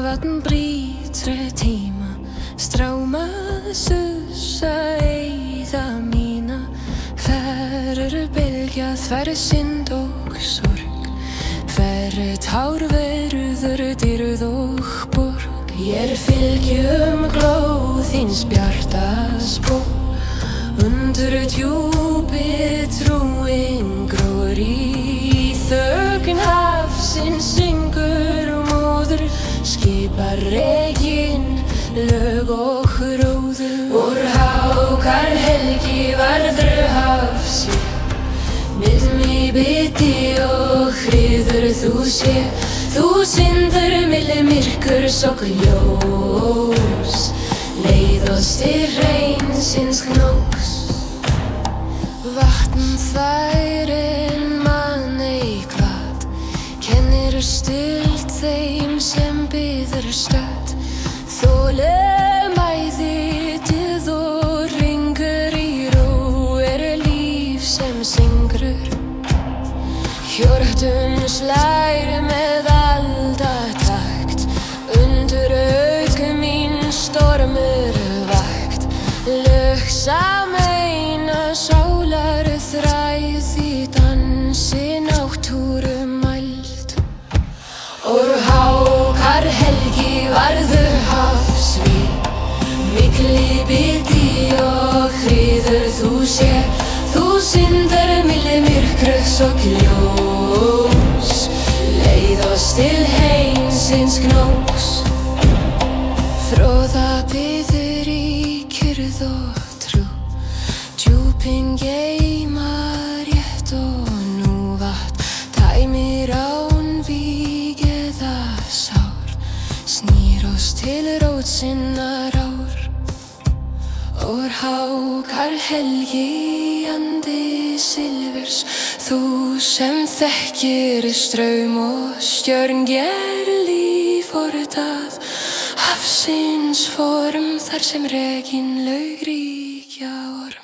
Vatn brýtur tíma, stráma sussa eyða mína. Færur bylgja þvær synd og sorg, færur tár verður dýrð og borg. Ég fylgjum glóð þíns bjarta spor, undir djúpi trúin gror í þögn hafsins syngur móður. Skipar reginn, lög og róður. Úr hákar helgi varður hafsvél, milmi biti og friður þú sé. Þú syndur milli myrkurs og ljós, leið oss til hreinsins knós. Vatn þvær inn mann eitthvað, kennir stillt þeim sem biður stödd. Þolinmæði dýrð og ringur í ró líf sem syngrur. Hjörtun slær með aldatakt, undir mín stormur vakt. Lög sameina sálar þræð í dansi náttúru mæld. Úr hákar helgi varður hafsvél, mikli biti og friður þú sé. Þú syndur milli myrkurs og ljós, leið oss til hreinsins knós. Fróða biður í kyrrð og trú, djúpin geyma rétt og nú vatn tæmir án víg eða sár, snýr oss til rót sinnar ár. Úr hákar helgi andi silfurs, þú sem þekkir straum og stjörn, ger líf orðað hafsins form, þar sem reginn laug ríkja orm.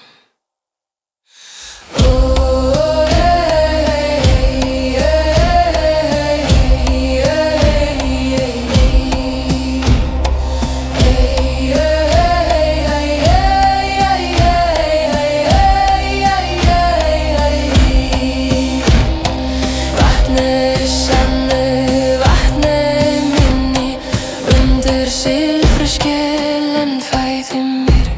Silfurskelen fæði mér